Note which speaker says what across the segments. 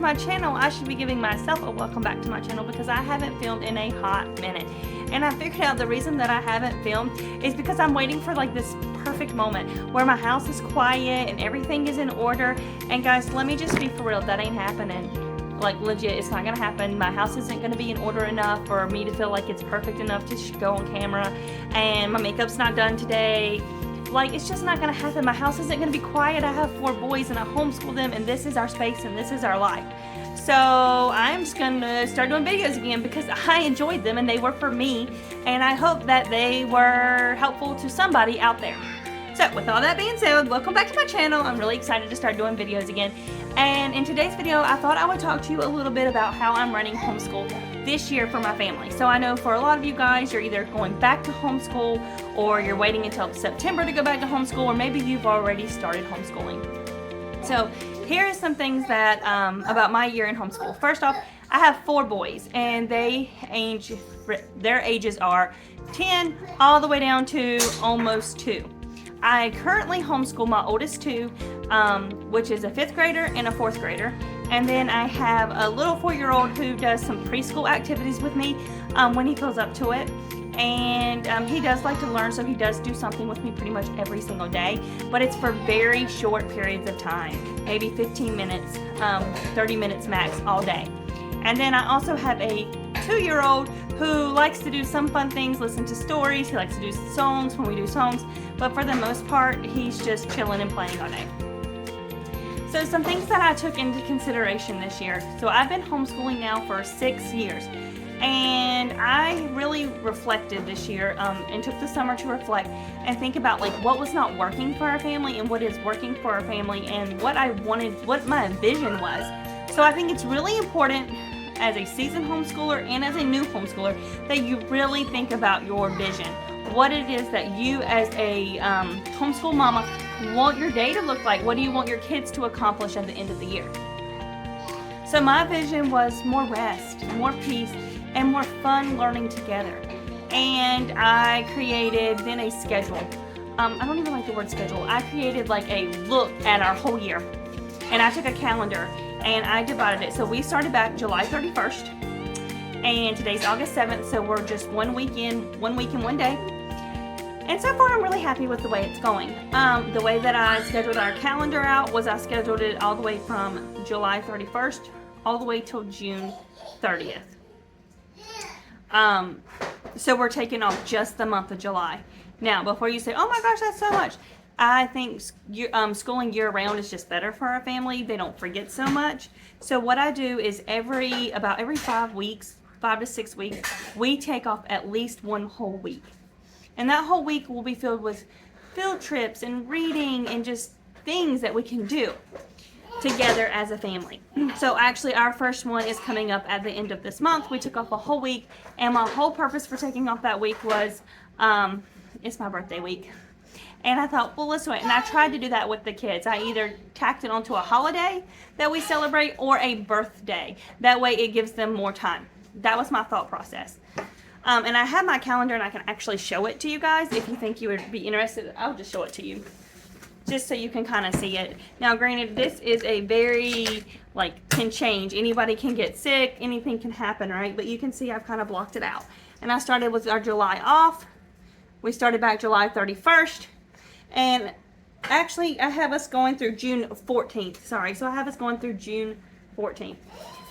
Speaker 1: my channel, I should be giving myself a welcome back to my channel because I haven't filmed in a hot minute. And I figured out the reason that I haven't filmed is because I'm waiting for like this perfect moment where my house is quiet and everything is in order. And guys, let me just be for real, that ain't happening. Like legit, it's not gonna happen. My house isn't gonna be in order enough for me to feel like it's perfect enough to go on camera, and my makeup's not done today. Like, it's just not gonna happen. My house isn't gonna be quiet. I have 4 boys and I homeschool them, and this is our space and this is our life. So I'm just gonna start doing videos again because I enjoyed them and they were for me, and I hope that they were helpful to somebody out there. So with all that being said, welcome back to my channel. I'm really excited to start doing videos again. And in today's video, I thought I would talk to you a little bit about how I'm running homeschool this year for my family. So I know for a lot of you guys, you're either going back to homeschool or you're waiting until September to go back to homeschool, or maybe you've already started homeschooling. So here are some things that about my year in homeschool. First off, I have 4 boys, and their ages are 10 all the way down to almost 2. I currently homeschool my oldest 2, which is a 5th grader and a 4th grader. And then I have a little 4-year-old who does some preschool activities with me when he feels up to it. And he does like to learn, so he does do something with me pretty much every single day. But it's for very short periods of time, maybe 15 minutes, 30 minutes max all day. And then I also have a 2-year-old who likes to do some fun things, listen to stories. He likes to do songs when we do songs, but for the most part, he's just chilling and playing all day. So some things that I took into consideration this year. So I've been homeschooling now for 6 years, and I really reflected this year and took the summer to reflect and think about like what was not working for our family and what is working for our family and what I wanted, what my vision was. So I think it's really important as a seasoned homeschooler and as a new homeschooler that you really think about your vision. What it is that you as a homeschool mama want your day to look like. What do you want your kids to accomplish at the end of the year? So my vision was more rest, more peace, and more fun learning together. And I created then a schedule. I don't even like the word schedule. I created like a look at our whole year. And I took a calendar and I divided it. So we started back July 31st, and today's August 7th, so we're just 1 week and 1 day. And so far I'm really happy with the way it's going. The way that I scheduled our calendar out was I scheduled it all the way from July 31st all the way till June 30th. So we're taking off just the month of July. Now, before you say, oh my gosh, that's so much, I think schooling year-round is just better for our family. They don't forget so much. So what I do is about every 5 weeks, 5 to 6 weeks, we take off at least 1 whole week. And that whole week will be filled with field trips and reading and just things that we can do together as a family. So actually our first one is coming up at the end of this month. We took off a whole week, and my whole purpose for taking off that week was it's my birthday week. And I thought, well, let's do it. And I tried to do that with the kids. I either tacked it onto a holiday that we celebrate or a birthday. That way it gives them more time. That was my thought process. And I have my calendar, and I can actually show it to you guys. If you think you would be interested, I'll just show it to you, just so you can kind of see it. Now, granted, this is a very, like, can change. Anybody can get sick. Anything can happen, right? But you can see I've kind of blocked it out. And I started with our July off. We started back July 31st. And actually, I have us going through June 14th. Sorry, so I have us going through June 14th.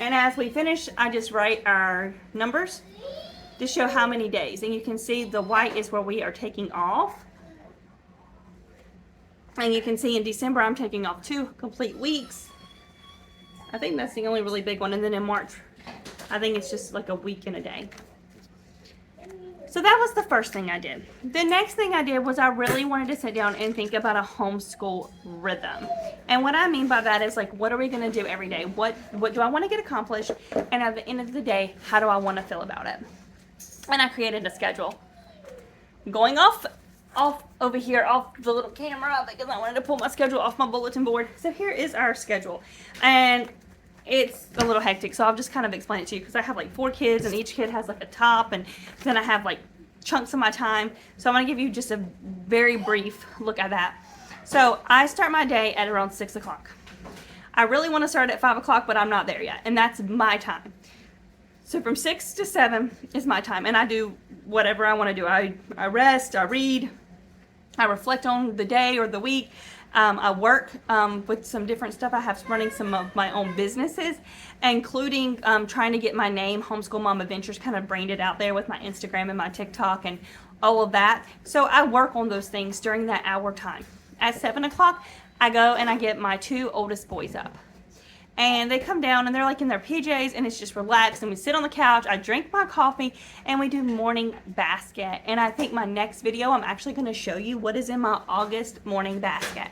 Speaker 1: And as we finish, I just write our numbers to show how many days. And you can see the white is where we are taking off. And you can see in December, I'm taking off 2 complete weeks. I think that's the only really big one. And then in March, I think it's just like a week and a day. So that was the first thing I did. The next thing I did was I really wanted to sit down and think about a homeschool rhythm. And what I mean by that is, like, what are we going to do every day? What do I want to get accomplished? And at the end of the day, how do I want to feel about it? And I created a schedule. Going off over here, off the little camera, because I wanted to pull my schedule off my bulletin board. So here is our schedule. And it's a little hectic, so I'll just kind of explain it to you because I have like 4 kids, and each kid has like a top, and then I have like chunks of my time. So I'm going to give you just a very brief look at that. So I start my day at around 6 o'clock. I really want to start at 5 o'clock, but I'm not there yet, and that's my time. So from 6 to 7 is my time, and I do whatever I want to do. I rest, I read, I reflect on the day or the week. I work with some different stuff. I have running some of my own businesses, including trying to get my name, Homeschool Mama Ventures, kind of branded out there with my Instagram and my TikTok and all of that. So I work on those things during that hour time. At 7 o'clock, I go and I get my 2 oldest boys up. And they come down and they're like in their PJs and it's just relaxed, and we sit on the couch, I drink my coffee, and we do morning basket. And I think my next video I'm actually going to show you what is in my August morning basket.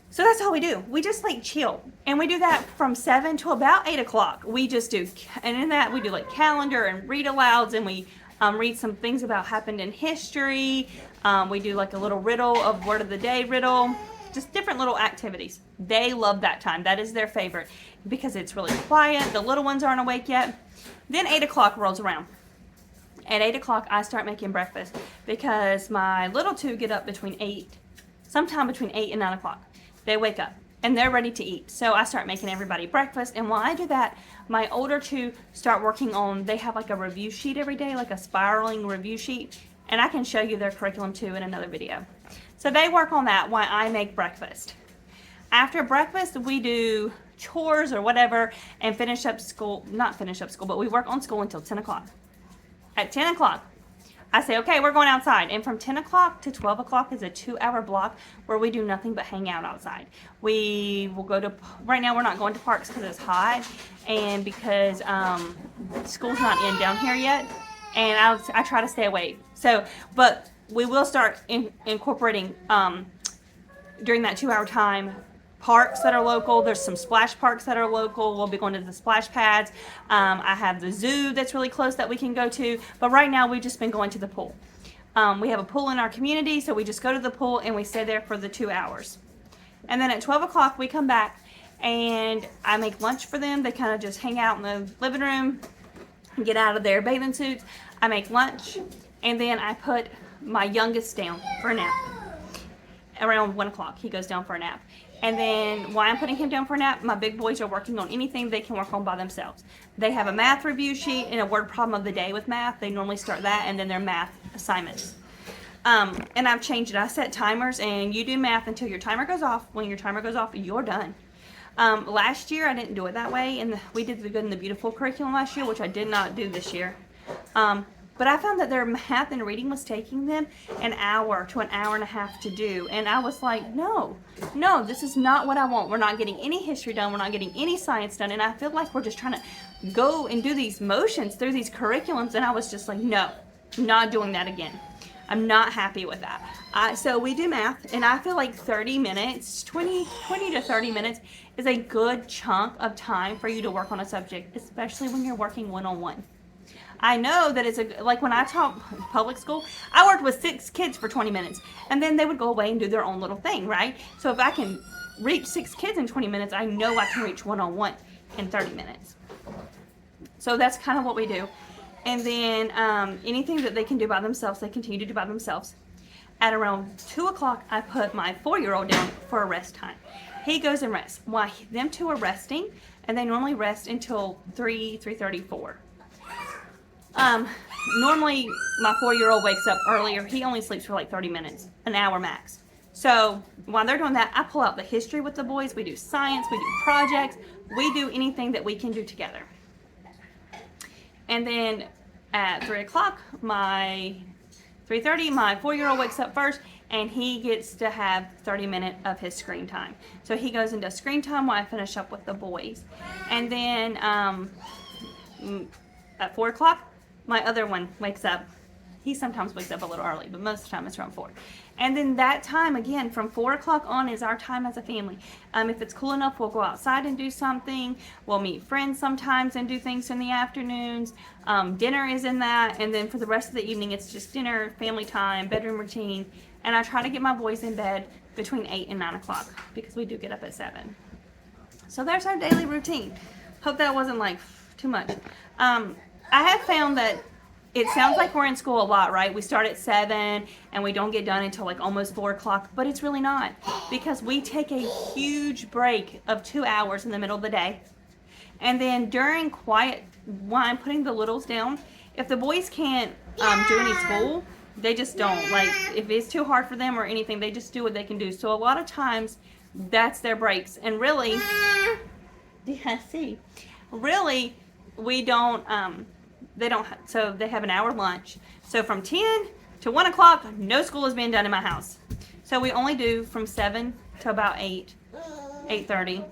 Speaker 1: So that's all we do. We just like chill, and we do that from 7 to about 8 o'clock. We just do, and in that we do like calendar and read alouds, and we read some things about happened in history. We do like a little riddle of word of the day riddle. Just different little activities. They love that time. That is their favorite because it's really quiet. The little ones aren't awake yet. Then 8 o'clock rolls around. At 8 o'clock, I start making breakfast because my little 2 get up sometime between 8 and 9 o'clock. They wake up and they're ready to eat. So I start making everybody breakfast. And while I do that, my older 2 start working on, they have like a review sheet every day, like a spiraling review sheet. And I can show you their curriculum too in another video. So they work on that while I make breakfast. After breakfast, we do chores or whatever and finish up school, not finish up school, but we work on school until 10 o'clock. At 10 o'clock, I say, okay, we're going outside. And from 10 o'clock to 12 o'clock is a 2-hour block where we do nothing but hang out outside. We will go to, right now we're not going to parks because it's hot and because school's not in down here yet. And I try to stay away. So, but we will start incorporating during that 2-hour time parks that are local. There's some splash parks that are local. We'll be going to the splash pads. I have the zoo that's really close that we can go to. But right now we've just been going to the pool. We have a pool in our community, so we just go to the pool and we stay there for the 2 hours. And then at 12 o'clock we come back and I make lunch for them. They kind of just hang out in the living room, get out of their bathing suits. I make lunch, and then I put my youngest down for a nap. Around 1 o'clock, he goes down for a nap. And then while I'm putting him down for a nap, my big boys are working on anything they can work on by themselves. They have a math review sheet and a word problem of the day with math. They normally start that, and then their math assignments. And I've changed it. I set timers, and you do math until your timer goes off. When your timer goes off, you're done. Last year, I didn't do it that way, and we did the Good and the Beautiful curriculum last year, which I did not do this year. But I found that their math and reading was taking them an hour to an hour and a half to do. And I was like, no, this is not what I want. We're not getting any history done. We're not getting any science done. And I feel like we're just trying to go and do these motions through these curriculums. And I was just like, no, not doing that again. I'm not happy with that. So we do math, and I feel like 30 minutes, 20 to 30 minutes is a good chunk of time for you to work on a subject, especially when you're working one-on-one. I know that it's like when I taught public school, I worked with 6 kids for 20 minutes, and then they would go away and do their own little thing, right? So if I can reach 6 kids in 20 minutes, I know I can reach one-on-one in 30 minutes. So that's kind of what we do. And then anything that they can do by themselves, they continue to do by themselves. At around 2 o'clock, I put my 4-year-old down for a rest time. He goes and rests. While them 2 are resting, and they normally rest until 3:34. Normally, my 4-year-old wakes up earlier. He only sleeps for like 30 minutes, an hour max. So while they're doing that, I pull out the history with the boys. We do science, we do projects, we do anything that we can do together. And then at 3 o'clock, 3:30, my 4-year-old wakes up first, and he gets to have 30 minutes of his screen time. So he goes into screen time while I finish up with the boys. And then at 4 o'clock, my other one wakes up. He sometimes wakes up a little early, but most of the time it's around 4. And then that time, again, from 4 o'clock on is our time as a family. If it's cool enough, we'll go outside and do something. We'll meet friends sometimes and do things in the afternoons. Dinner is in that. And then for the rest of the evening, it's just dinner, family time, bedroom routine. And I try to get my boys in bed between 8 and 9 o'clock because we do get up at 7. So there's our daily routine. Hope that wasn't like too much. I have found that it sounds like we're in school a lot, right? We start at 7 and we don't get done until like almost 4 o'clock, but it's really not, because we take a huge break of 2 hours in the middle of the day. And then during quiet, while I'm putting the littles down, if the boys can't do any school, they just don't. Like, if it's too hard for them or anything, they just do what they can do. So a lot of times, that's their breaks. And really, yeah, see, really, we don't, so they have an hour lunch. So from 10 to 1 o'clock, no school is being done in my house. So we only do from 7 to about 8:30,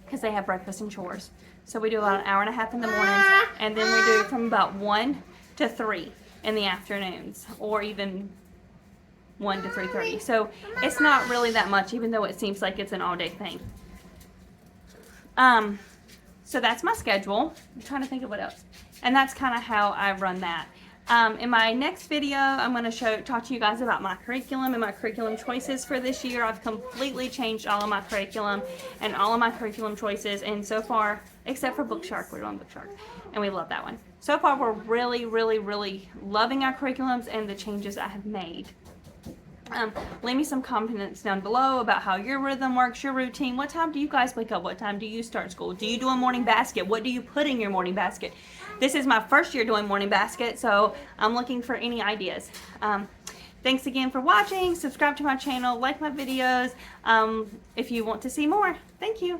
Speaker 1: because they have breakfast and chores. So we do about an hour and a half in the mornings, and then we do from about 1 to 3 in the afternoons, or even 1 to 3:30. So it's not really that much, even though it seems like it's an all-day thing. So that's my schedule. I'm trying to think of what else. And that's kind of how I run that. In my next video, I'm going to talk to you guys about my curriculum and my curriculum choices for this year. I've completely changed all of my curriculum and all of my curriculum choices. And so far, except for Book Shark, we're on Book Shark, and we love that one. So far, we're really, really, really loving our curriculums and the changes I have made. Leave me some comments down below about how your rhythm works, your routine. What time do you guys wake up? What time do you start school? Do you do a morning basket? What do you put in your morning basket? This is my first year doing morning basket, so I'm looking for any ideas. Thanks again for watching. Subscribe to my channel, like my videos if you want to see more. Thank you.